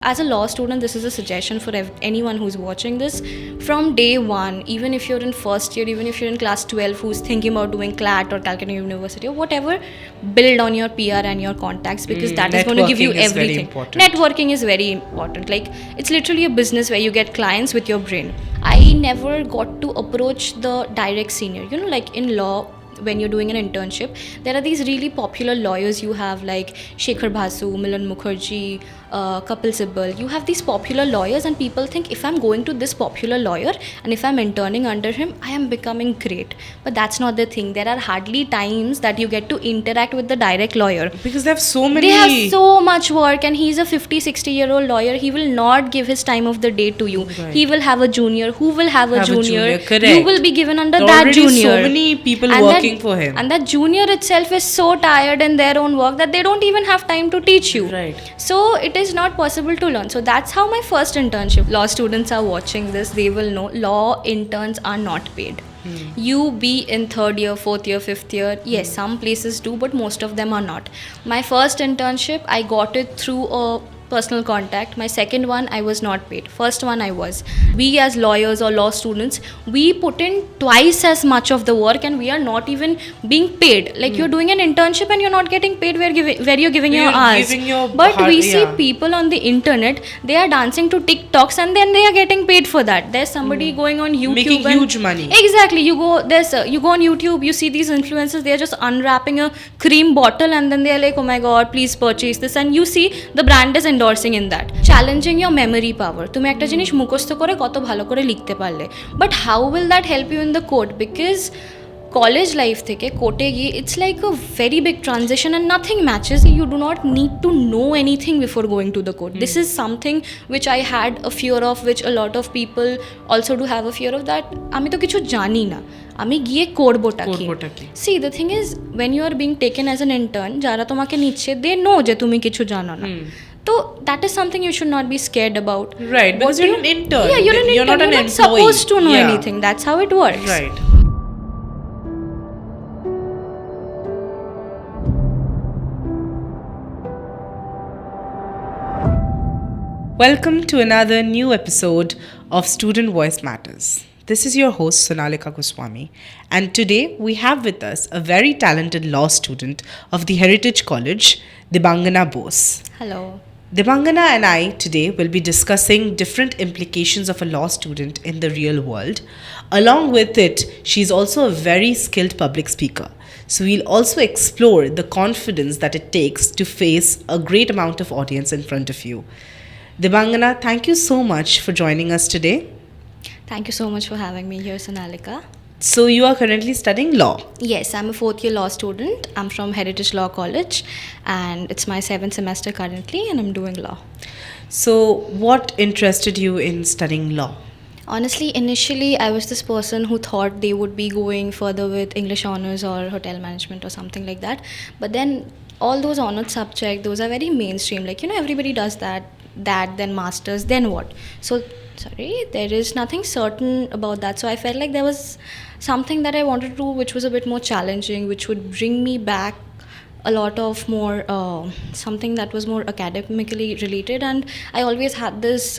As a law student, this is a suggestion for anyone who's watching this. From day one, even if you're in first year, even if you're in class 12 who's thinking about doing CLAT or Calcutta University or whatever, build on your PR and your contacts because that is going to give you everything. Networking is very important. Like, it's literally a business where you get clients with your brain. I never got to approach the direct senior. You know, like in law, when you're doing an internship, there are these really popular lawyers you have like Shekhar Basu, Milan Mukherjee, Kapil Sibal. You have these popular lawyers and people think if I'm going to this popular lawyer and if I'm interning under him, I am becoming great. But that's not the thing. There are hardly times that you get to interact with the direct lawyer. Because they have so many... They have so much work and he's a 50-60-year-old lawyer. He will not give his time of the day to you. Right. He will have a junior who will have a junior. Correct. You will be given under there that junior. So many people and working for him. And that junior itself is so tired in their own work that they don't even have time to teach you. Right. So it is not possible to learn. So that's how my first internship. Law students are watching this. They will know law interns are not paid. You be in third year, fourth year, fifth year. Yes, some places do, but most of them are not. My first internship, I got it through a personal contact. My second one, I was not paid. First one, I was. We as lawyers or law students, we put in twice as much of the work and we are not even being paid. Like you're doing an internship and you're not getting paid where you're giving your hours. But we see people on the internet, they are dancing to TikToks and then they are getting paid for that. There's somebody going on YouTube. Making huge money. Exactly. You go on YouTube, you see these influencers, they are just unwrapping a cream bottle and then they are like, oh my God, please purchase this. And you see the brand is endorsing in that. Challenging your memory power. তুমি একটা জিনিস মুখস্থ করে কত ভালো করে লিখতে পারলে, but how will that help you in the court? Because college life থেকে কোর্টে গিয়ে it's like a very big transition and nothing matches. You do not need to know anything before going to the court. This is something which I had a fear of, which a lot of people also do have a fear of, that আমি তো কিছু জানি না, আমি গিয়ে করবোটা কি। See, the thing is, when you are being taken as an intern, যারা তোমাকে নিচ্ছে, they know যে তুমি কিছু জানো না। So that is something you should not be scared about. Right, because you're an intern. Yeah, you're an intern. You're not an employee. Supposed to know anything. That's how it works. Right. Welcome to another new episode of Student Voice Matters. This is your host, Sonalika Goswami, and today we have with us a very talented law student of the Heritage College, Dibangana Bose. Hello. Dibangana and I today will be discussing different implications of a law student in the real world. Along with it, she's also a very skilled public speaker. So we'll also explore the confidence that it takes to face a great amount of audience in front of you. Dibangana, thank you so much for joining us today. Thank you so much for having me here, Sonalika. So you are currently studying law? Yes, I'm a fourth year law student. I'm from Heritage Law College and it's my 7th semester currently and I'm doing law. So what interested you in studying law? Honestly, initially I was this person who thought they would be going further with English honors or hotel management or something like that. But then all those honored subjects, those are very mainstream. Like, everybody does that, then masters, then what? So there is nothing certain about that. So I felt like there was something that I wanted to do which was a bit more challenging, which would bring me back a lot of more something that was more academically related. And I always had this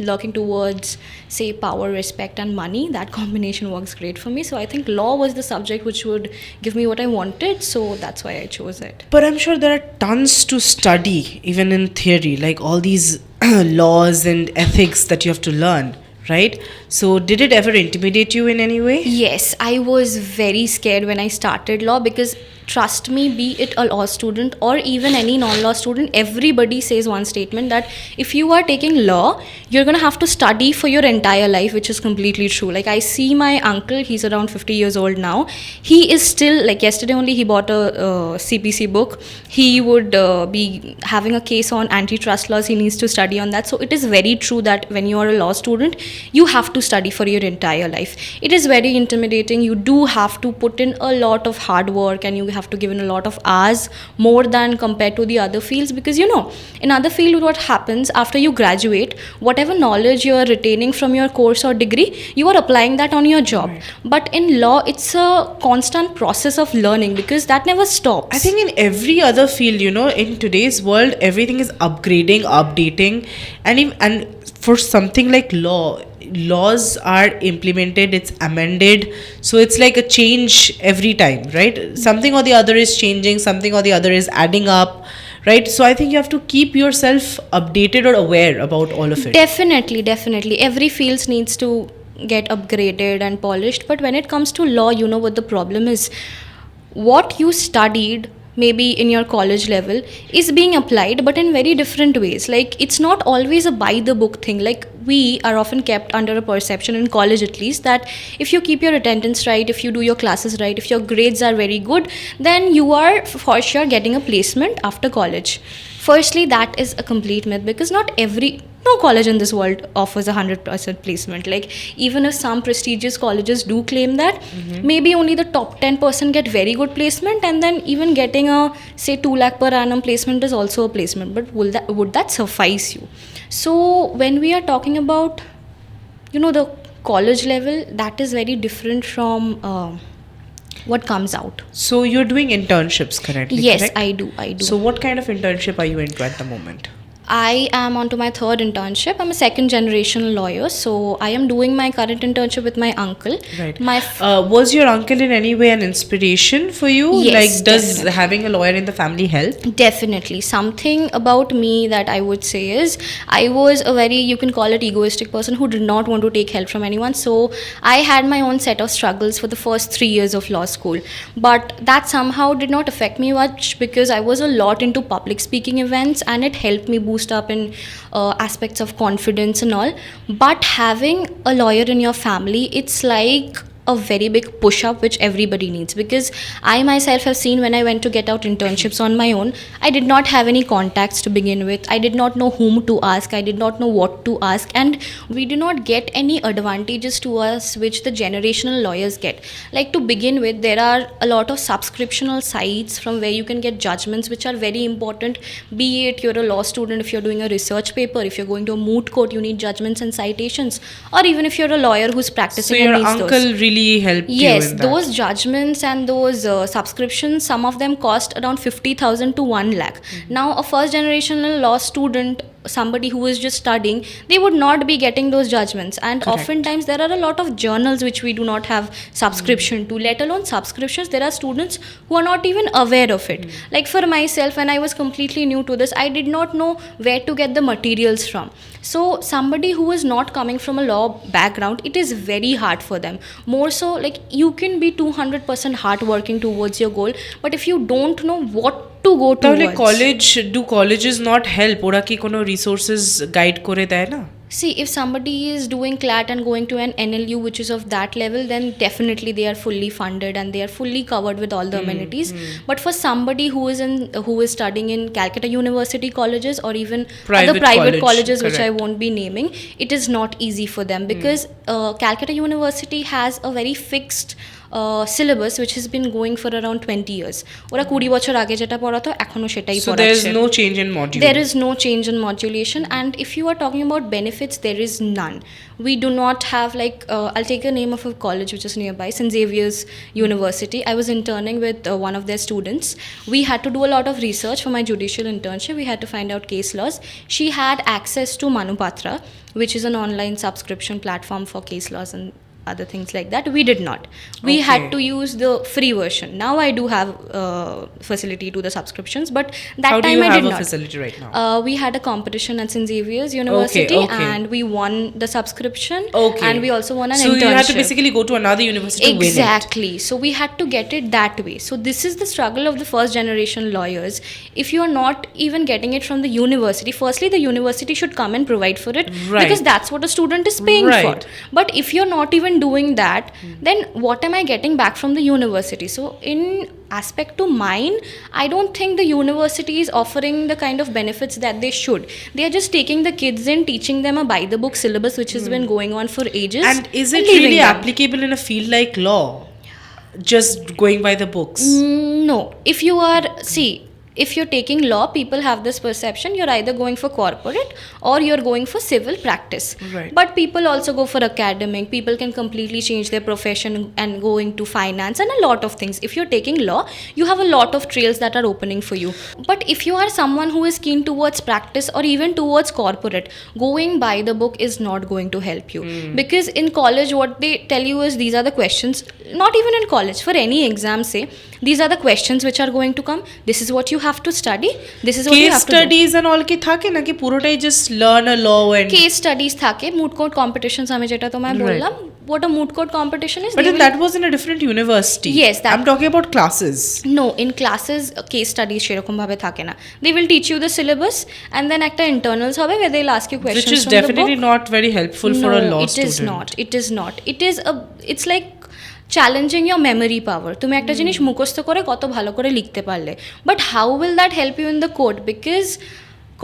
lurking towards, say, power, respect and money. That combination works great for me. So I think law was the subject which would give me what I wanted, so that's why I chose it. But I'm sure there are tons to study even in theory, like all these laws and ethics that you have to learn, right? So did it ever intimidate you in any way? Yes, I was very scared when I started law because trust me, be it a law student or even any non-law student, everybody says one statement that if you are taking law, you're going to have to study for your entire life, which is completely true. Like, I see my uncle, he's around 50 years old now. He is still, like yesterday only, he bought a CPC book. He would be having a case on antitrust laws. He needs to study on that. So it is very true that when you are a law student, you have to study for your entire life. It is very intimidating. You do have to put in a lot of hard work and you have to give in a lot of hours more than compared to the other fields, because in other field what happens after you graduate, whatever knowledge you are retaining from your course or degree, you are applying that on your job. Right. But in law, it's a constant process of learning, because that never stops. I think in every other field, in today's world, everything is upgrading, updating, and for something like laws are implemented, it's amended, so it's like a change every time, right? Something or the other is changing, something or the other is adding up, right? So I think you have to keep yourself updated or aware about all of it. Definitely. Every field needs to get upgraded and polished. But when it comes to law, what the problem is? What you studied maybe in your college level is being applied, but in very different ways. Like, it's not always a by the book thing. Like, we are often kept under a perception, in college at least, that if you keep your attendance right, if you do your classes right, if your grades are very good, then you are for sure getting a placement after college. Firstly, that is a complete myth, because no college in this world offers 100% placement. Like, even if some prestigious colleges do claim that, maybe only the top 10% get very good placement, and then even getting a, say, 2 lakh per annum placement is also a placement. But would that suffice you? So when we are talking about, the college level, that is very different from what comes out. So you're doing internships currently, Yes, correct? I do. So what kind of internship are you into at the moment? I am onto my third internship. I'm a second generation lawyer, so I am doing my current internship with my uncle. Right. My Was your uncle in any way an inspiration for you? Yes, Like, does definitely. having a lawyer in the family help? Definitely. Something about me that I would say is, I was a very, you can call it, egoistic person who did not want to take help from anyone. So I had my own set of struggles for the first 3 years of law school. But that somehow did not affect me much, because I was a lot into public speaking events, and it helped me boost up in aspects of confidence and all. But having a lawyer in your family, it's like a very big push up which everybody needs, because I myself have seen, when I went to get out internships on my own, I did not have any contacts to begin with. I did not know whom to ask, I did not know what to ask, and we did not get any advantages to us which the generational lawyers get. Like, to begin with, there are a lot of subscriptional sites from where you can get judgments which are very important, be it you're a law student, if you're doing a research paper, if you're going to a moot court, you need judgments and citations, or even if you're a lawyer who's So practicing your and needs uncle those. really helped Yes, you in that? those judgments and those subscriptions, some of them cost around 50,000 to 1 lakh. Now, a first generation law student, somebody who is just studying, they would not be getting those judgments. And Correct. oftentimes there are a lot of journals which we do not have subscription to, let alone subscriptions. There are students who are not even aware of it. Like, for myself, when I was completely new to this, I did not know where to get the materials from. So somebody who is not coming from a law background, it is very hard for them. More so, like, you can be 200% hardworking towards your goal, but if you don't know what to go তাহলে towards, colleges not help? ওরা কি কোনো resources guide করে দেয় না? see, if somebody is doing CLAT and going to an NLU which is of that level, then definitely they are fully funded and they are fully covered with all the amenities. But for somebody who is studying in Calcutta University colleges, or even Private other private college, colleges which I correct. won't be naming, it is not easy for them, because Calcutta University has a very fixed syllabus which has been going for around 20 years. ওরা 20 বছর আগে যেটা পড়াতো এখনো সেটাই So there is পড়াচ্ছে। no change in module. There is no change in modulation, and if you are talking about benefits, there is none. We do not have, like, I'll take the name of a college which is nearby, St. Xavier's University. I was interning with one of their students. We had to do a lot of research for my judicial internship. We had to find out case laws. She had access to Manupatra, which is an online subscription platform for case laws and other things like that. We did not. We had Okay. to use the free version. Now I do have facility to the subscriptions, but that How do time you I have did a not. facility right now? We had a competition at St. Xavier's University, okay. and we won the subscription. Okay. And we also won an So internship. you had to basically go to another university to win it. Exactly. So we had to get it that way. So this is the struggle of the first generation lawyers. If you are not even getting it from the university, firstly the university should come and provide for it, Right. because that's what a student is paying for. Right. But if you're not even doing that, then what am I getting back from the university? So in aspect to mine, I don't think the university is offering the kind of benefits that they should. They are just taking the kids in, teaching them a by the book syllabus which has been going on for ages, And is it leaving really them. applicable in a field like law? just going by the books? No. If you are, see, if you're taking law, people have this perception you're either going for corporate or you're going for civil practice. Right. But people also go for academic. People can completely change their profession and go into finance and a lot of things. If you're taking law, you have a lot of trails that are opening for you. But if you are someone who is keen towards practice or even towards corporate, going by the book is not going to help you. Because in college, what they tell you is these are the questions, not even in college, for any exam, say, these are the questions which are going to come. This is what you have to study. This is what you Case have to do. studies and all ki থাকে নাকি পুরোটাই just learn a law and Case studies থাকে, moot court competitions আমি যেটা তোমায় বললাম, what a moot court competition is. but then that was in a different university. Yes, that- I'm talking about classes. No, in classes case studies সেরকম ভাবে থাকে না. They will teach you the syllabus and then একটা internals হবে where they'll ask you questions Which is from the definitely book. not very helpful for a law it student. is not. It is not. It is a, it's like challenging your memory power তুমি একটা জিনিস মুখস্থ করে কত ভালো করে লিখতে পারলে but how will that help you in the court because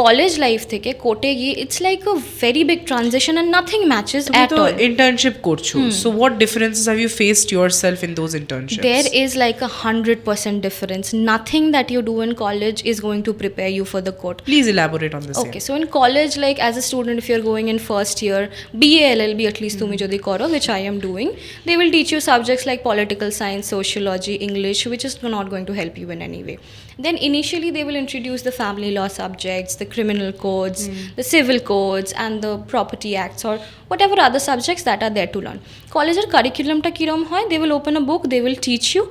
college life থেকে কোর্টে গিয়ে it's like a very big transition and nothing matches at তো অল internship করছো, so what differences have you faced yourself in those internships? There is like 100% difference. Nothing that you do in college is going to prepare you for the court. Please elaborate on this. Okay, so in college, like as a student, if you're going in first year, BA LLB at least tumi jodi karo, which I am doing, they will teach you subjects like political science, sociology, English, which is not going to help you in any way. Then initially they will introduce the family law subjects, the criminal codes, the civil codes and the property acts or whatever other subjects that are there to learn. College's curriculum ta kirom hoy, they will open a book, they will teach you,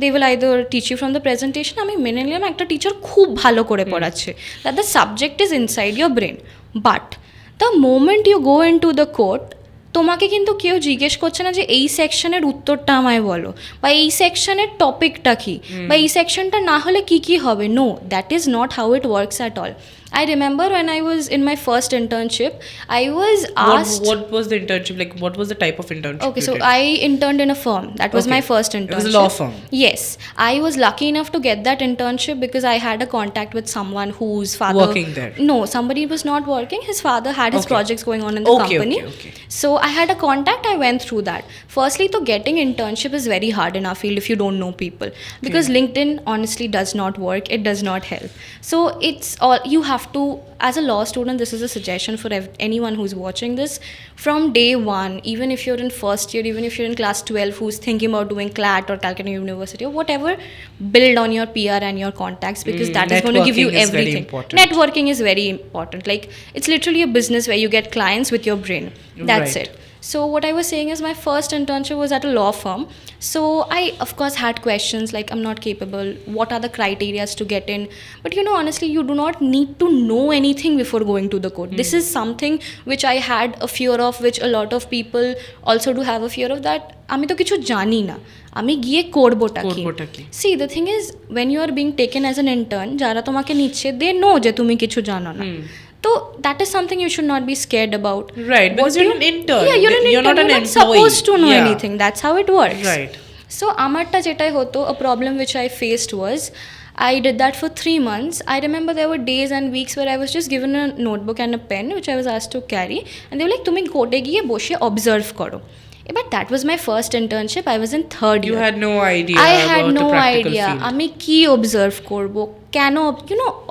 they will either teach you from the presentation, আমি মেনে নিলাম একটা teacher খুব ভালো করে পড়াচ্ছে, that the subject is inside your brain. But the moment you go into the court, তোমাকে কিন্তু কেউ জিজ্ঞেস করছে না যে এই সেকশনের উত্তরটা আমায় বলো বা এই সেকশনের টপিকটা কি বা এই সেকশনটা না হলে কি কি হবে know that is not how it works at all I remember when I was in my first internship, I was asked... What was the internship? Like, what was the type of internship? Okay, you so did? I interned in a firm. That was my first internship. It was a law firm. Yes. I was lucky enough to get that internship because I had a contact with someone whose father... Working there? No, somebody was not working. His father had his projects going on in the company. Okay. So I had a contact. I went through that. Firstly, to getting internship is very hard in our field if you don't know people. Because LinkedIn honestly does not work. It does not help. So it's all... You have to... As a law student, this is a suggestion for anyone who's watching this. From day one, even if you're in first year, even if you're in class 12 who's thinking about doing CLAT or Calcutta University or whatever, build on your PR and your contacts because that is going to give you Networking is very everything. important. Networking is very important. Like, it's literally a business where you get clients with your brain. That's Right. it. So what I was saying is my first internship was at a law firm. So I, of course, had questions like, I'm not capable. What are the criteria to get in? But honestly, you do not need to know anything before going to the court. This is something which I had a fear of, which a lot of people also do have a fear of, that আমি তো কিছু জানি না আমি গিয়ে করবোটা কি see the thing is when you are being taken as an intern যারা তোমাকে নিচ্ছে দে নো যে তুমি কিছু জানো না So that is something you should not be scared about. Right, because you're an intern. Yeah, you're an intern. You're not an not employee. Supposed to know anything. That's how it works. Right. So amarta jetai hoto, a problem which I faced was, I did that for 3 months. I remember there were days and weeks where I was just given a notebook and a pen which I was asked to carry, and they were like, "Tumi kote giye boshe observe karo." But that was my first internship. I was in third year. You had no idea. I had about no the practical idea. field. আমি কি observe করব কেন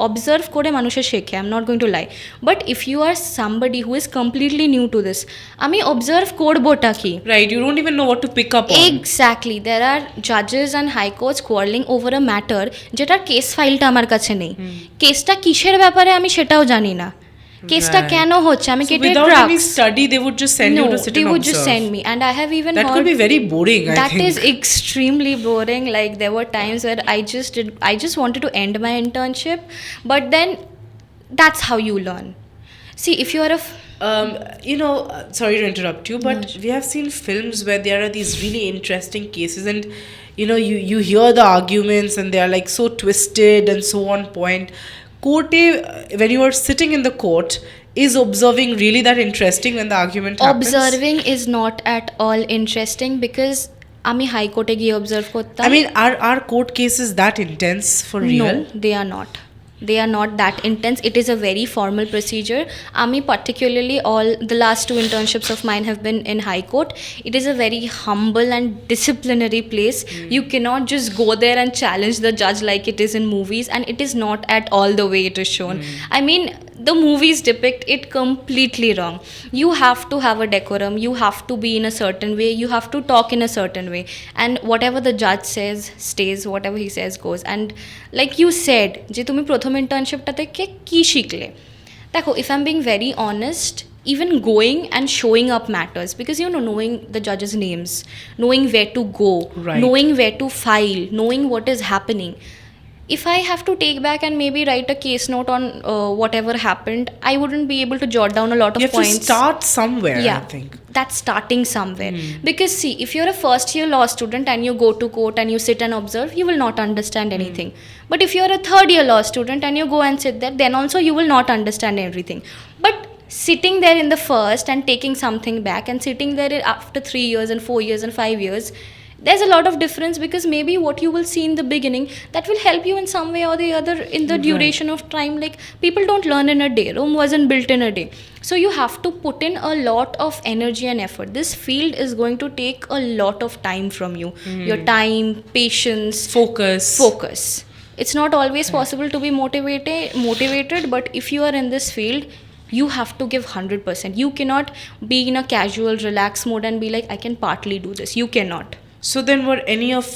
observe করে মানুষে শেখে. I'm not going to lie. But if you are somebody who is completely new to this, আমি observe করবোটা কি? Right, you don't even know what to pick up on. Exactly. There are judges and high courts quarreling over a matter যেটার case ফাইলটা আমার কাছে নেই. কেসটা কিসের ব্যাপারে আমি সেটাও জানি না. কেসটা কেন হচ্ছে আমি কেটে without any study they would just send you to sit they and would observe. just send me, and I have even that heard could be very boring. I that think is extremely boring. Like there were times where I just wanted to end my internship, but then that's how you learn. See, if you are a sorry to interrupt you, but we have seen films where there are these really interesting cases, and you hear the arguments and they are like so twisted and so on point. Court, when you are sitting in the court, is observing really that interesting when the argument happens? Observing is not at all interesting because আমি high কোর্টে গিয়ে observe করতাম. I mean, are court cases that intense for real? No, they are not. They are not that intense. It is a very formal procedure. Ami, particularly, all the last 2 internships of mine have been in High Court. It is a very humble and disciplinary place. You cannot just go there and challenge the judge like it is in movies, and it is not at all the way it is shown. I mean, the movies depict it completely wrong. You have to have a decorum, you have to be in a certain way, you have to talk in a certain way, and whatever the judge says stays, whatever he says goes. And like you said, যে তুমি প্রথম ইন্টার্নশিপটা থেকে কি শিখলে, দেখো, if I'm being very honest, even going and showing up matters, because knowing the judges' names, knowing where to go, Right. knowing where to file, knowing what is happening. If I have to take back and maybe write a case note on whatever happened, I wouldn't be able to jot down a lot of You have points. to start somewhere, Yeah, I think. that's starting somewhere. Because see, if you're a first year law student and you go to court and you sit and observe, you will not understand anything. But if you're a third year law student and you go and sit there, then also you will not understand everything. But sitting there in the first and taking something back, and sitting there after 3 years and 4 years and 5 years, there's a lot of difference, because maybe what you will see in the beginning, that will help you in some way or the other in the duration of time. Like, people don't learn in a day. Rome wasn't built in a day. So you have to put in a lot of energy and effort. This field is going to take a lot of time from you. Your time, patience, focus. It's not always possible to be motivated, but if you are in this field, you have to give 100%. You cannot be in a casual, relaxed mode and be like, I can partly do this. You cannot. So then, were any of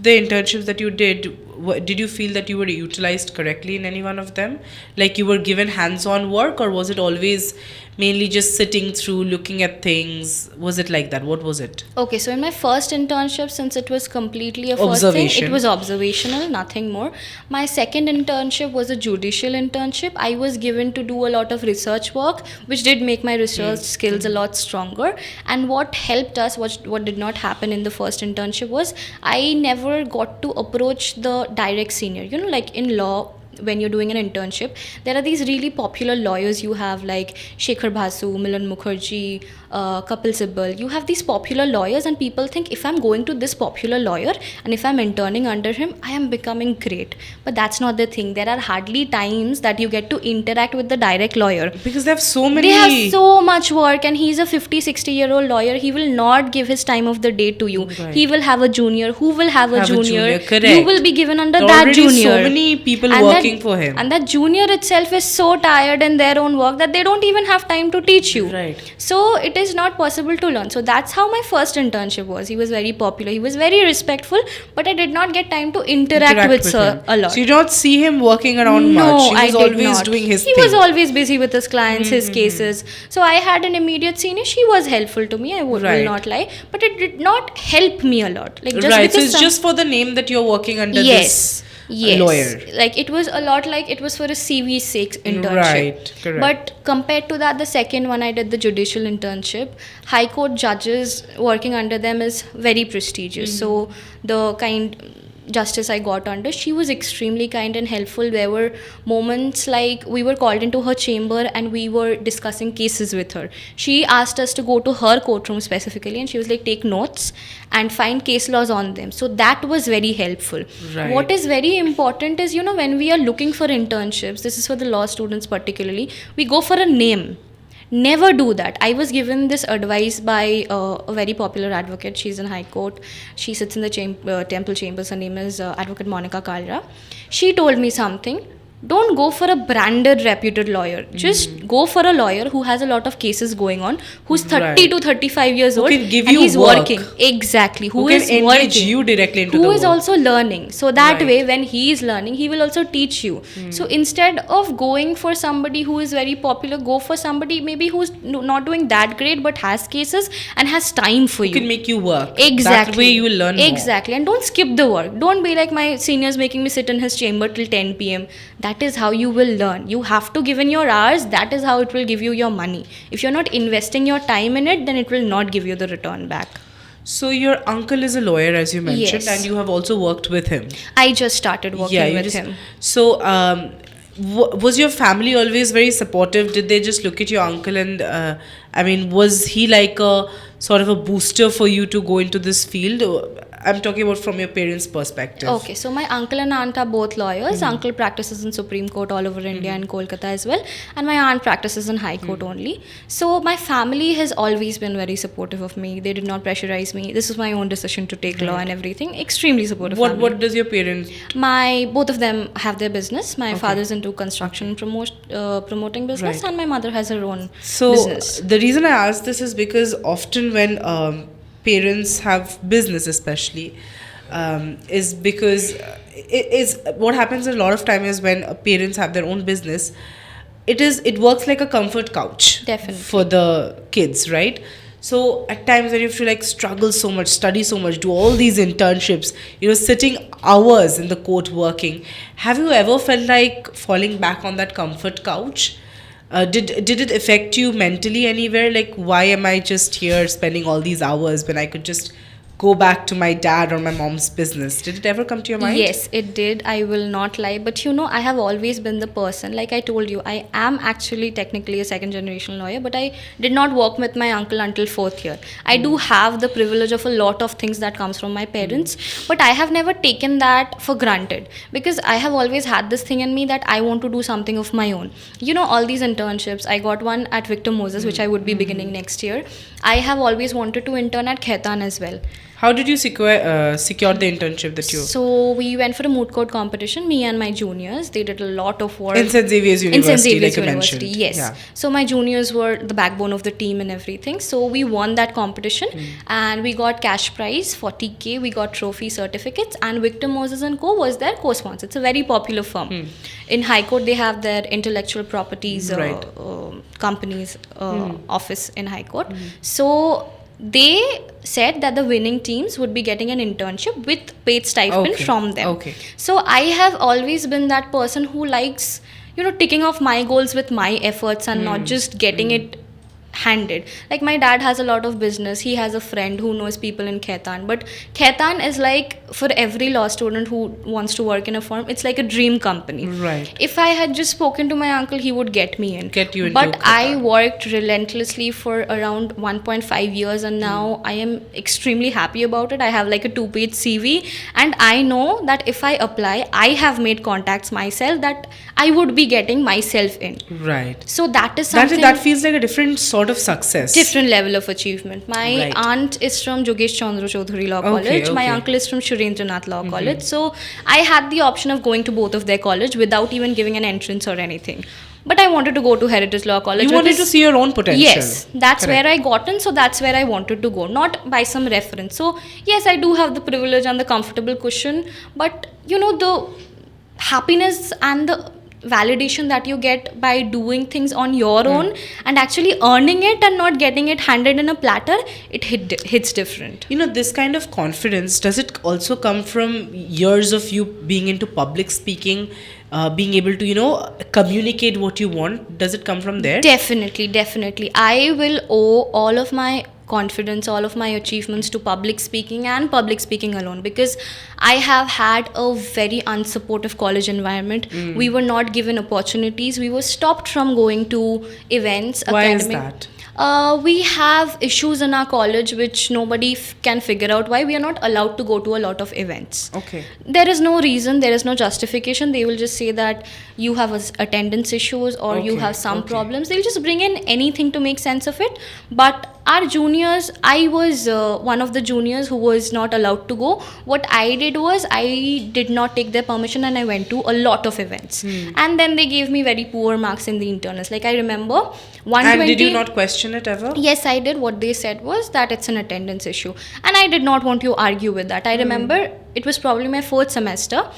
the internships that you did you feel that you were utilized correctly in any one of them? Like, you were given hands-on work, or was it always mainly just sitting through, looking at things? Was it like that? What was it? Okay, so in my first internship, since it was completely a first thing, it was observational, nothing more. My second internship was a judicial internship. I was given to do a lot of research work, which did make my research skills a lot stronger. And what helped us, what did not happen in the first internship, was I never got to approach the direct senior. Like in law, when you're doing an internship, there are these really popular lawyers you have, like Shekhar Basu, Milan Mukherjee, Kapil Sibal. You have these popular lawyers, and people think, if I'm going to this popular lawyer and if I'm interning under him, I am becoming great. But that's not the thing. There are hardly times that you get to interact with the direct lawyer, Because they have so many. they have so much work, and he's a 50-60-year-old lawyer. He will not give his time of the day to you. Right. He will have a junior who will have a junior. Correct. You will be given under There are that already junior. so many people And working for him. And that junior itself is so tired in their own work that they don't even have time to teach you. Right. So it is not possible to learn. So that's how my first internship was. He was very popular. He was very respectful, but I did not get time to interact with sir him a lot. So you don't see him working around No, much. He was I did always not. doing his He thing. was always busy with his clients, his cases. So I had an immediate senior. She was helpful to me. I will Right. not lie, but it did not help me a lot. Like, just Right. So because it's just for the name that you're working under yes. this lawyer. Like, it was a lot like it was for a CV6 internship. Right, correct. But compared to that, the second one I did, the judicial internship, high court judges working under them is very prestigious. So the justice I got under, she was extremely kind and helpful. There were moments like we were called into her chamber and we were discussing cases with her. She asked us to go to her courtroom specifically, and she was like, take notes and find case laws on them. So that was very helpful. Right. What is very important is, when we are looking for internships, this is for the law students particularly, we go for a name. Never do that. I was given this advice by a very popular advocate. She's in High Court. She sits in the Temple Chambers. Her name is Advocate Monica Kalra. She told me something. Don't go for a branded, reputed lawyer. Just go for a lawyer who has a lot of cases going on, who's 30 to 35 years old, can give and you he's work. working. Exactly. Who can is engage working. you directly into who the is work. also learning. So that Right. way, when he is learning, he will also teach you. So instead of going for somebody who is very popular, go for somebody maybe who's not doing that great but has cases and has time for Who you. can make you work. Exactly. That way you will learn more. Exactly. And don't skip the work. Don't be like, my senior's making me sit in his chamber till 10 p.m. That is how you will learn. You have to give in your hours. That is how it will give you your money. If you're not investing your time in it, then it will not give you the return back. So your uncle is a lawyer, as you mentioned, Yes. and you have also worked with him. I just started working with him. So, was your family always very supportive? Did they just look at your uncle and, was he like a sort of a booster for you to go into this field? I'm talking about from your parents' perspective. Okay, so my uncle and aunt are both lawyers. Uncle practices in Supreme Court all over India and Kolkata as well, and my aunt practices in High Court only. So my family has always been very supportive of me. They did not pressurize me. This was my own decision to take law and everything. Extremely supportive. What does your parents? Both of them have their business. My father's into construction promoting business, and my mother has her own business. The reason I ask this is because often when parents have business, especially, is because it is what happens a lot of time is when parents have their own business. It works like a comfort couch. Definitely. For the kids, right? So at times when you have to like struggle so much, study so much, do all these internships, sitting hours in the court working, have you ever felt like falling back on that comfort couch? Did it affect you mentally anywhere? Like, why am I just here spending all these hours when I could just go back to my dad or my mom's business? Did it ever come to your mind? Yes, it did. I will not lie. But I have always been the person, like I told you, I am actually technically a second generation lawyer, but I did not work with my uncle until 4th year. I do have the privilege of a lot of things that comes from my parents, but I have never taken that for granted because I have always had this thing in me that I want to do something of my own. All these internships, I got one at Victor Moses, which I would be beginning next year. I have always wanted to intern at Khaitan as well. How did you secure the internship that you... So we went for a moot court competition, me and my juniors. They did a lot of work. In St. Xavier's University, like you mentioned. Yes. Yeah. So my juniors were the backbone of the team and everything. So we won that competition and we got cash prize, 40K. We got trophy certificates and Victor Moses & Co. was their co-sponsor. It's a very popular firm. In High Court, they have their intellectual properties companies office in High Court. So they said that the winning teams would be getting an internship with paid stipend from them. Okay. So I have always been that person who likes, ticking off my goals with my efforts and not just getting it handed. Like my dad has a lot of business. He has a friend who knows people in Khaitan. But Khaitan is like, for every law student who wants to work in a firm, it's like a dream company. Right. If I had just spoken to my uncle, he would get me in. Get you into But Khaitan. I worked relentlessly for around 1.5 years and now I am extremely happy about it. I have like a 2-page CV and I know that if I apply, I have made contacts myself that I would be getting myself in. Right. So that is something... That feels like a different sort of success. Different level of achievement. My aunt is from Jogesh Chandra Chaudhary Law College. My uncle is from Surendranath Law College. So I had the option of going to both of their college without even giving an entrance or anything. But I wanted to go to Heritage Law College. You wanted to see your own potential. Yes, that's where I got in. So that's where I wanted to go, not by some reference. So yes, I do have the privilege and the comfortable cushion. But the happiness and the validation that you get by doing things on your own and actually earning it and not getting it handed in a platter, it hits different. This kind of confidence, does it also come from years of you being into public speaking, being able to communicate what you want? Does it come from there? Definitely. I will owe all of my confidence, all of my achievements to public speaking and public speaking alone, because I have had a very unsupportive college environment. We were not given opportunities. We were stopped from going to events. Why is that? We have issues in our college which nobody can figure out why we are not allowed to go to a lot of events. Okay. There is no reason, there is no justification. They will just say that you have attendance issues or you have some problems. They'll just bring in anything to make sense of it. But our juniors, I was one of the juniors who was not allowed to go. What I did was I did not take their permission and I went to a lot of events. And then they gave me very poor marks in the internals. Like I remember 120. And did you not question it ever? Yes, I did. What they said was that it's an attendance issue. And I did not want to argue with that. I remember it was probably my 4th semester.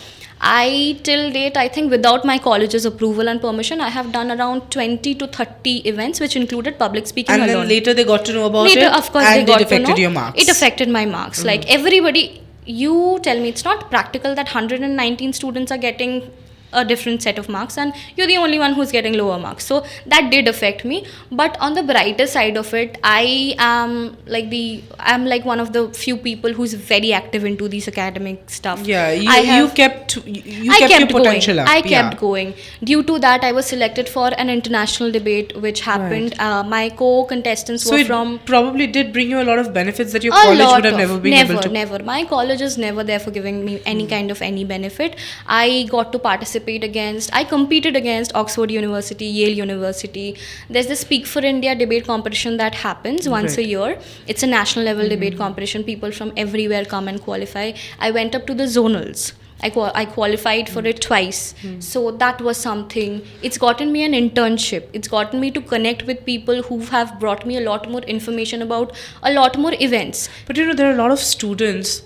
Till date, I think without my college's approval and permission, I have done around 20 to 30 events, which included public speaking alone. And then later they got to know about it? Later, of course, and they got it affected to know. Your marks? It affected my marks. Like everybody, you tell me, it's not practical that 119 students are getting a different set of marks, and you're the only one who's getting lower marks. So that did affect me. But on the brighter side of it, I'm like one of the few people who's very active into these academic stuff. Yeah, I kept your potential going. up. I kept going. Due to that, I was selected for an international debate which happened. My co-contestants So were it from probably did bring you a lot of benefits that your a college lot would have of, never been able to. never. My college is never there for giving me any kind of any benefit. I got to participate against, I competed against Oxford University, Yale University. There's the Speak for India debate competition that happens once a Right. year. It's a national level debate competition. People from everywhere come and qualify. I went up to the zonals. I qualified for it twice. So that was something. It's gotten me an internship. It's gotten me to connect with people who have brought me a lot more information about a lot more events. But there are a lot of students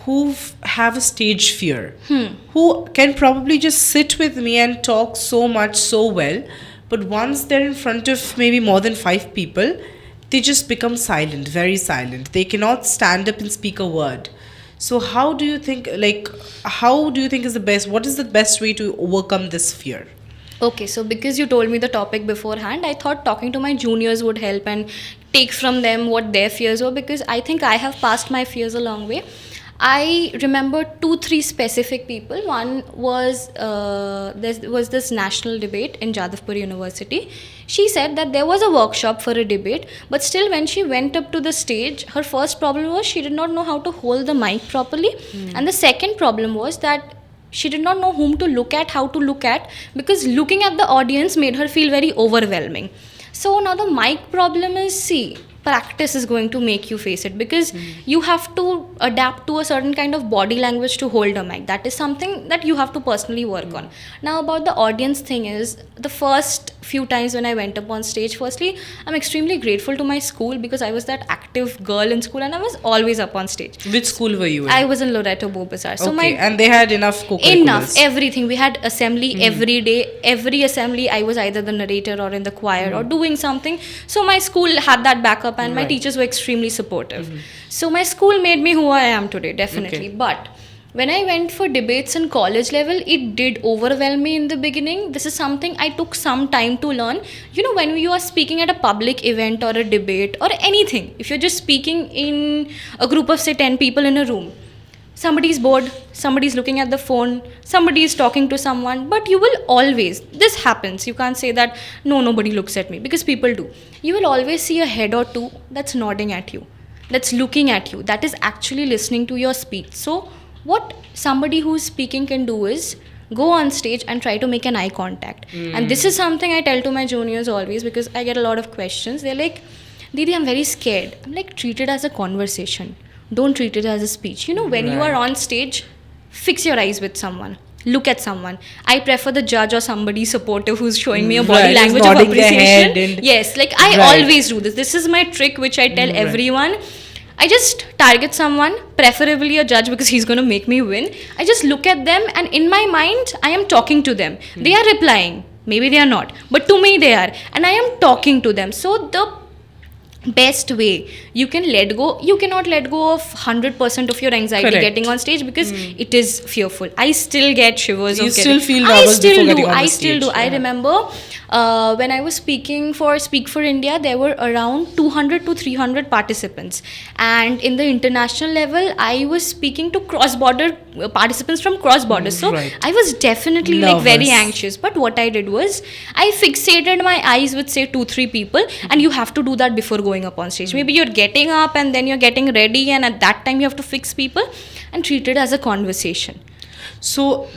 who have a stage fear, who can probably just sit with me and talk so much, so well, but once they're in front of maybe more than 5 people, they just become silent, very silent. They cannot stand up and speak a word. So how do you think is the best, what is the best way to overcome this fear? Okay, so because you told me the topic beforehand, I thought talking to my juniors would help and take from them what their fears were, because I think I have passed my fears a long way. I remember 2-3 specific people. One was there was this national debate in Jadavpur University. She said that there was a workshop for a debate, but still when she went up to the stage, her first problem was she did not know how to hold the mic properly. And the second problem was that she did not know whom to look at, how to look at, because looking at the audience made her feel very overwhelming. So now the mic problem is, see, practice is going to make you face it, because you have to adapt to a certain kind of body language to hold a mic. That is something that you have to personally work on. Now about the audience thing is, the first few times when I went up on stage, firstly, I'm extremely grateful to my school, because I was that active girl in school and I was always up on stage. Which school were you in? I was in Loreto Beaubasar. So okay, and they had enough co-curriculars. Enough, everything. We had assembly every day. Every assembly, I was either the narrator or in the choir or doing something. So my school had that backup, and my Right. teachers were extremely supportive. So my school made me who I am today, definitely. Okay. But when I went for debates in college level, it did overwhelm me in the beginning. This is something I took some time to learn. When you are speaking at a public event or a debate or anything, if you're just speaking in a group of say 10 people in a room, somebody's bored, somebody's looking at the phone, somebody's talking to someone, but you will always, this happens, you can't say that no, nobody looks at me, because people do. You will always see a head or two that's nodding at you, that's looking at you, that is actually listening to your speech. So what somebody who's speaking can do is go on stage and try to make an eye contact. And this is something I tell to my juniors always, because I get a lot of questions. They're like, Didi, I'm very scared. I'm like, treat it as a conversation. Don't treat it as a speech. When you are on stage, fix your eyes with someone. Look at someone. I prefer the judge or somebody supportive who's showing me a body Right, language who's of nodding their head appreciation. and- Yes, like I Right. always do this. This is my trick which I tell Right. everyone. I just target someone, preferably a judge, because he's going to make me win. I just look at them, and in my mind, I am talking to them. They are replying. Maybe they are not. But to me, they are. And I am talking to them. So the best way you can let go, you cannot let go of 100% of your anxiety Correct. getting on stage, because it is fearful. I still get shivers. You of still getting, feel I nervous still before do. getting on the I still do. stage. I Yeah. remember when I was speaking for Speak for India, there were around 200 to 300 participants, and in the international level, I was speaking to cross-border participants from cross-borders. So Right. I was definitely like very Nervous. anxious. But what I did was, I fixated my eyes with say 2-3 people, and you have to do that before going up on stage. Maybe you're getting up and then you're getting ready, and at that time you have to fix people and treat it as a conversation. So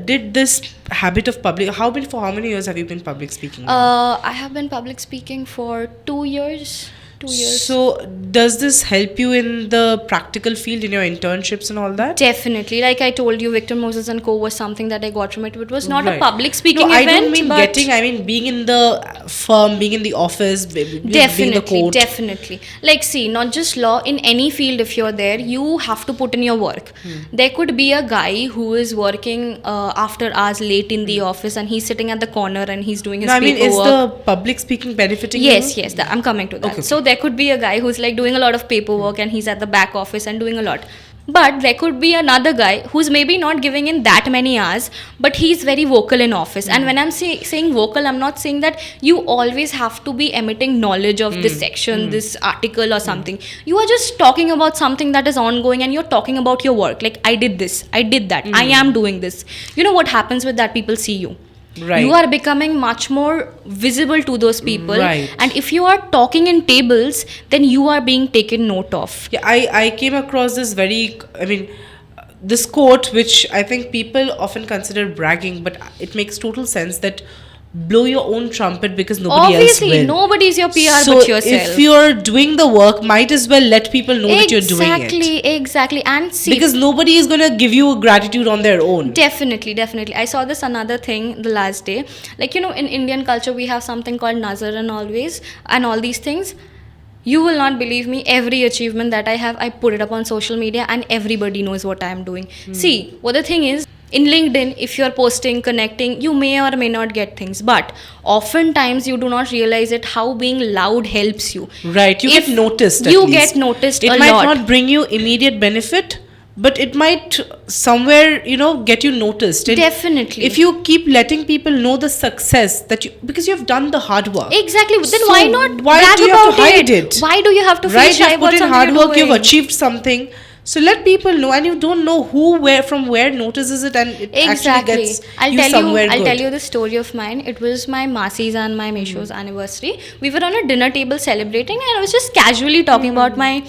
did this habit of for how many years have you been public speaking now? I have been public speaking for 2 years. 2 years. So does this help you in the practical field, in your internships and all that? Definitely. Like I told you, Victor Moses and Co. was something that I got from it. It was not a Right. public speaking No, I event. don't mean but getting, I mean being in the firm, being in the office, being in the Definitely, court. definitely. Like, see, not just law, in any field, if you're there, you have to put in your work. There could be a guy who is working after hours late in the office, and he's sitting at the corner and he's doing his No, I mean, is paperwork. the public speaking benefiting Yes, you? yes, I'm coming to that. Okay. So there could be a guy who's like doing a lot of paperwork and he's at the back office and doing a lot. But there could be another guy who's maybe not giving in that many hours, but he's very vocal in office. And when I'm saying vocal, I'm not saying that you always have to be emitting knowledge of this section, this article or something. You are just talking about something that is ongoing, and you're talking about your work. Like, I did this, I did that, I am doing this. You know what happens with that? People see you. Right. You are becoming much more visible to those people. Right. And if you are talking in tables, then you are being taken note of. Yeah, I came across this this quote, which I think people often consider bragging, but it makes total sense, that blow your own trumpet because nobody Obviously, else will. nobody is your PR So but yourself. if you're doing the work, might as well let people know that you're doing it. Exactly. And see, Because nobody is going to give you gratitude on their own. definitely. I saw this another thing the last day. Like, in Indian culture, we have something called Nazar and always, and all these things. You will not believe me, every achievement that I have, I put it up on social media, and everybody knows what I am doing. See, what the thing is, in LinkedIn, if you're posting, connecting, you may or may not get things, but oftentimes you do not realize it, how being loud helps you. Right, you If get noticed. you at least. get noticed a It might lot. not bring you immediate benefit, but it might somewhere, get you noticed. And Definitely. if you keep letting people know the success that because you've done the hard work. Exactly. Then So why not why brag do you have about to hide it? Why do you have to feel Right, shy you've about put in something hard you're work, you've doing? achieved something. So let people know, and you don't know from where notices it, and it actually gets you somewhere I'll good. tell you the story of mine. It was my Masi's and my Mesho's anniversary. We were on a dinner table celebrating, and I was just casually talking about my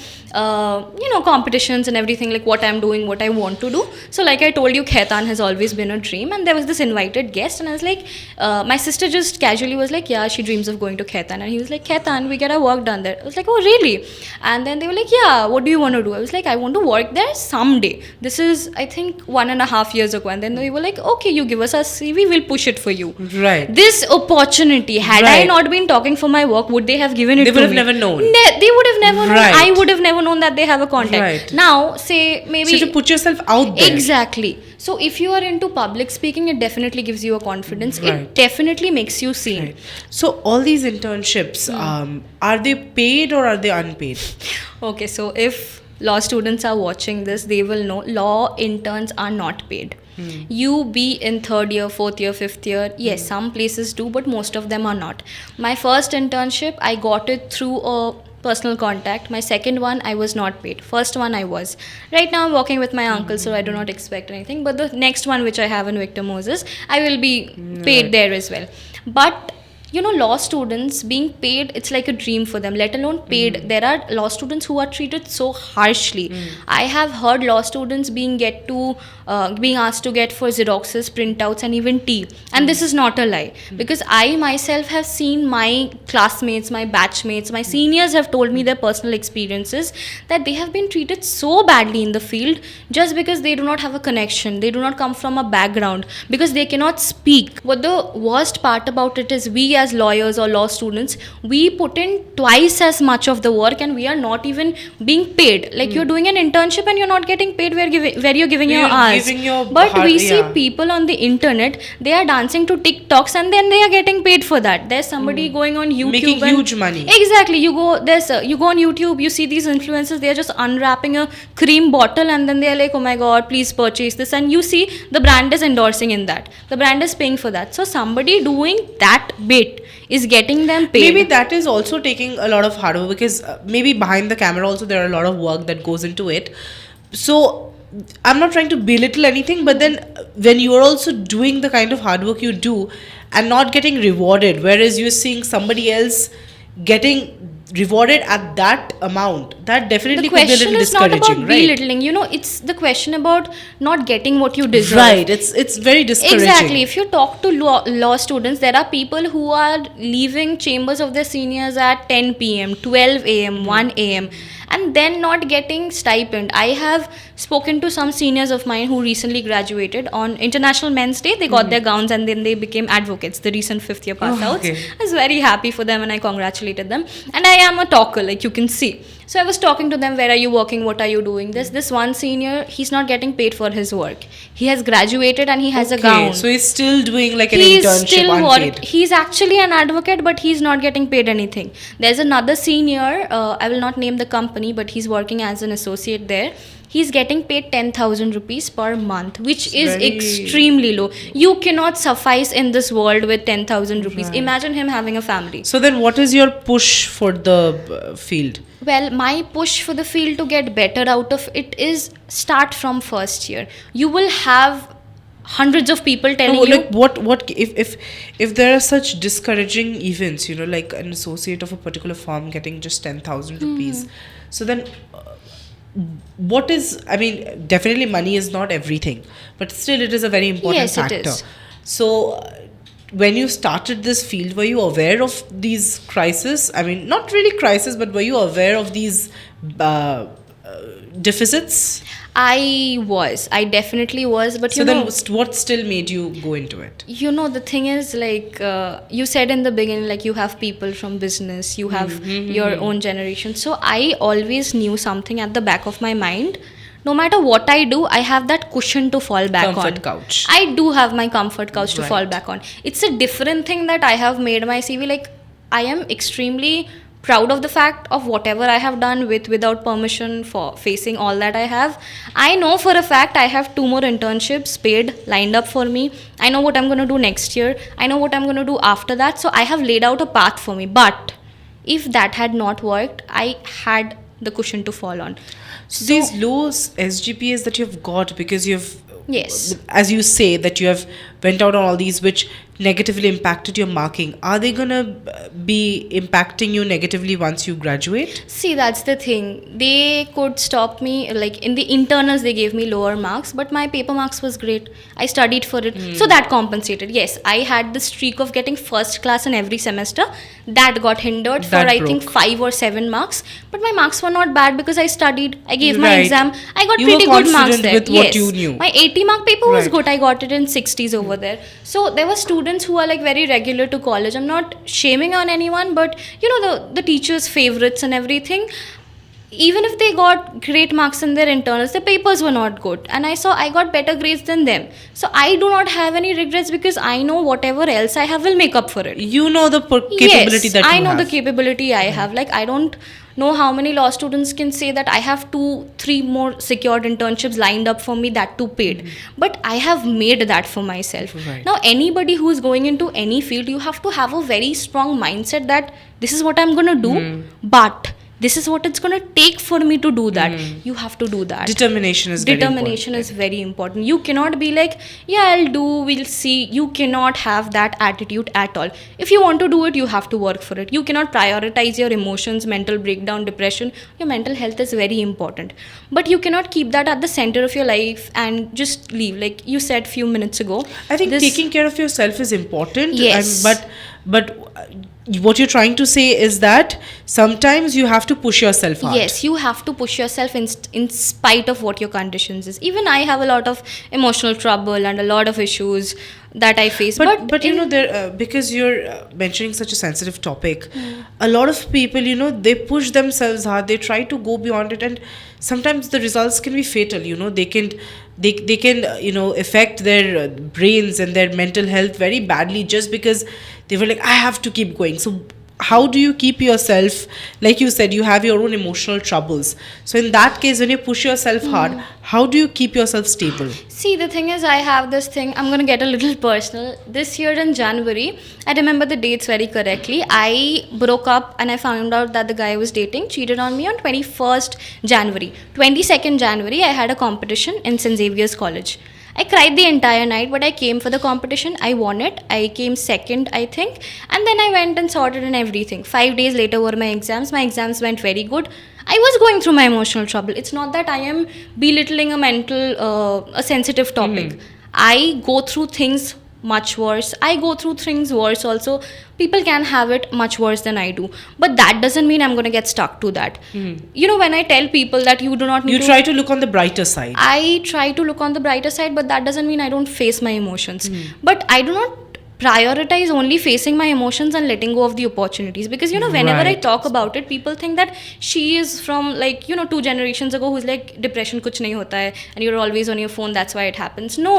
competitions and everything, like what I'm doing, what I want to do. So like I told you, Khaitan has always been a dream, and there was this invited guest, and I was like, my sister just casually was like, yeah, she dreams of going to Khaitan, and he was like, Khaitan, we get our work done there. I was like, oh really? And then they were like, yeah, what do you want to do? I was like, I want to work there someday. This is, I think, 1.5 years ago. And then they were like, okay, you give us a CV, we'll push it for you. Right. This opportunity, had I Right. not been talking for my work, would they have given it They to would have me? never known. They would have never known. Right. I would have never known that they have a contact. Right. Now, say maybe... So to put yourself out there. Exactly. So if you are into public speaking, it definitely gives you a confidence. It Right. definitely makes you seen. Right. So all these internships, are they paid or are they unpaid? Okay, so if law students are watching this, they will know law interns are not paid. You be in 3rd year, 4th year, 5th year. Yes, some places do, but most of them are not. My first internship, I got it through a personal contact. My second one, I was not paid. First one, I was. Right now, I'm working with my uncle, so I do not expect anything. But the next one, which I have in Victor Moses, I will be paid there as well. But law students being paid, it's like a dream for them, let alone paid. There are law students who are treated so harshly. I have heard law students being asked to get for Xeroxes, printouts, and even tea. And this is not a lie, because I myself have seen my classmates, my batchmates, my seniors have told me their personal experiences, that they have been treated so badly in the field just because they do not have a connection, they do not come from a background, because they cannot speak. What the worst part about it is, we as lawyers or law students, we put in twice as much of the work, and we are not even being paid. Like you're doing an internship and you're not getting paid where you're giving your hours. But we see people on the internet, they are dancing to TikToks, and then they are getting paid for that. There's somebody going on YouTube Making huge money. Exactly. You go on YouTube, you see these influencers, they are just unwrapping a cream bottle, and then they are like, oh my god, please purchase this, and you see the brand is endorsing in that, the brand is paying for that. So somebody doing that bit is getting them paid. Maybe that is also taking a lot of hard work, because maybe behind the camera also there are a lot of work that goes into it. So I'm not trying to belittle anything, but then when you are also doing the kind of hard work you do and not getting rewarded, whereas you're seeing somebody else getting rewarded at that amount, that definitely could be a little discouraging. The question is not about right? belittling. It's the question about not getting what you deserve. Right. It's very discouraging. Exactly. If you talk to law students, there are people who are leaving chambers of their seniors at 10 p.m., 12 a.m., 1 a.m., and then not getting stipend. I have spoken to some seniors of mine who recently graduated on International Men's Day. They got their gowns and then they became advocates, the recent 5th year pass outs. Okay. I was very happy for them and I congratulated them. And I am a talker, like you can see. So I was talking to them, where are you working, what are you doing? This one senior, he's not getting paid for his work. He has graduated and he has a gown. So he's still doing like an internship unpaid. He's actually an advocate, but he's not getting paid anything. There's another senior, I will not name the company, but he's working as an associate there. he's getting paid 10,000 rupees per month, which is very- extremely low. You cannot suffice in this world with 10,000 rupees. Right. Imagine him having a family. So then, what is your push for the field? Well, my push for the field to get better out of it is start from first year. You will have hundreds of people telling No, you. like what if there are such discouraging events, like an associate of a particular firm getting just 10,000 rupees. So then, what is? I mean, definitely money is not everything, but still it is a very important Yes, it factor. is. So. When you started this field, were you aware of these crises? I mean, not really crisis, but were you aware of these deficits? I definitely was, but So then, what still made you go into it? the thing is, like you said in the beginning, like you have people from business, you have your own generation. So I always knew something at the back of my mind. No matter what I do, I have that cushion to fall back on. Comfort couch. I do have my comfort couch to Right. fall back on. It's a different thing that I have made my CV. Like, I am extremely proud of the fact of whatever I have done without permission for facing all that I have. I know for a fact I have 2 more internships paid lined up for me. I know what I'm going to do next year. I know what I'm going to do after that. So I have laid out a path for me. But if that had not worked, I had the cushion to fall on. So these low SGPAs that you've got because you've, Yes. as you say, that you have went out on all these which negatively impacted your marking, are they gonna be impacting you negatively once you graduate? See, that's the thing. They could stop me, like in the internals, they gave me lower marks, but my paper marks was great. I studied for it. So that compensated. Yes, I had the streak of getting first class in every semester. That got hindered for, That I think, broke. 5 or 7 marks. But my marks were not bad because I studied. I gave my Right. exam. I got You were pretty good marks confident there. with what Yes. you knew. My 80-mark paper was Right. good. I got it in 60s over there. So there were students who are like very regular to college. I'm not shaming on anyone, but the teachers' favorites and everything. Even if they got great marks in their internals, the papers were not good. And I got better grades than them. So I do not have any regrets because I know whatever else I have will make up for it. You know the capability Yes, that you I know have. the capability I have. Like, I don't know how many law students can say that I have 2-3 more secured internships lined up for me, that too paid. But I have made that for myself. Right. Now, anybody who is going into any field, you have to have a very strong mindset that this is what I'm going to do, but this is what it's going to take for me to do that. You have to do that. Determination is Determination is very important. You cannot be like, yeah, I'll do, we'll see. You cannot have that attitude at all. If you want to do it, you have to work for it. You cannot prioritize your emotions, mental breakdown, depression. Your mental health is very important. But you cannot keep that at the center of your life and just leave. Like you said few minutes ago. I think this- taking care of yourself is important. Yes. But what you're trying to say is that sometimes you have to push yourself hard. Yes, you have to push yourself in spite of what your conditions is. Even I have a lot of emotional trouble and a lot of issues that I face. But there because you're mentioning such a sensitive topic, a lot of people, they push themselves hard. They try to go beyond it, and sometimes the results can be fatal. They can affect their brains and their mental health very badly just because they were like, I have to keep going. So how do you keep yourself, like you said, you have your own emotional troubles. So in that case, when you push yourself hard, how do you keep yourself stable? See, the thing is, I have this thing, I'm going to get a little personal. This year in January, I remember the dates very correctly. I broke up and I found out that the guy I was dating cheated on me on 21st January. 22nd January, I had a competition in St. Xavier's College. I cried the entire night, but I came for the competition. I won it. I came second, I think. And then I went and sorted and everything. 5 days later were my exams. My exams went very good. I was going through my emotional trouble. It's not that I am belittling a sensitive topic. I go through things much worse. I go through things worse also. People can have it much worse than I do. But that doesn't mean I'm going to get stuck to that. When I tell people that you do not need You to... try to look on the brighter side. I try to look on the brighter side, but that doesn't mean I don't face my emotions. But I do not prioritize only facing my emotions and letting go of the opportunities. Because whenever I Right. talk about it, people think that she is from, like, 2 generations ago, who's like, depression kuch nahi hota hai and you're always on your phone, that's why it happens. No,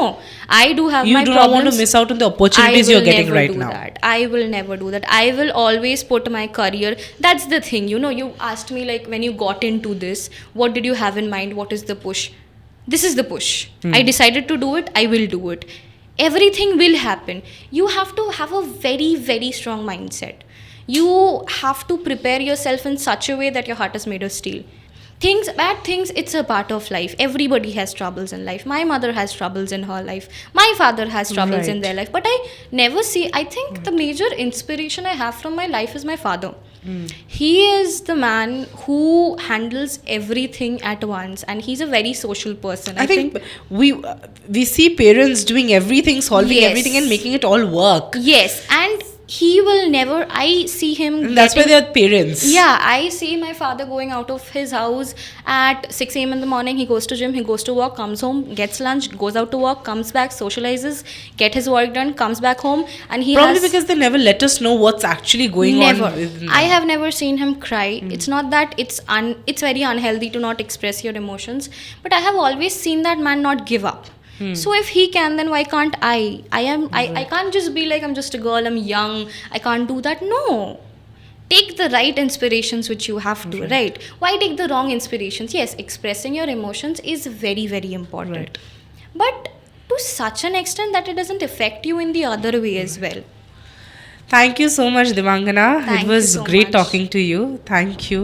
I do have You my do not want to problems. miss out on the opportunities I you're will getting never right do now. that. I will never do that. I will always put my career. That's the thing. You asked me, like, when you got into this, what did you have in mind? What is the push? This is the push. I decided to do it. I will do it. Everything will happen. You have to have a very, very strong mindset. You have to prepare yourself in such a way that your heart is made of steel. Bad things, it's a part of life. Everybody has troubles in life. My mother has troubles in her life. My father has troubles in Right. their life. But I never see, I think the major inspiration I have from my life is my father. He is the man who handles everything at once, and he's a very social person. I think we see parents doing everything, solving Yes. everything, and making it all work. Yes, and he will never. I see him. And that's why getting- they are parents. Yeah, I see my father going out of his house at 6 a.m. in the morning. He goes to gym, he goes to work, comes home, gets lunch, goes out to work, comes back, socializes, get his work done, comes back home, and he Probably has because they never let us know what's actually going never. on. With I have never seen him cry. It's not that it's very unhealthy to not express your emotions, but I have always seen that man not give up. So if he can, then why can't I? I can't just be like, I'm just a girl, I'm young, I can't do that. No. Take the right inspirations which you have to, right? Why take the wrong inspirations? Yes, expressing your emotions is very, very important. But to such an extent that it doesn't affect you in the other way as well. Thank you so much, Dimangana. Thank It you was so great much. talking to you. Thank you.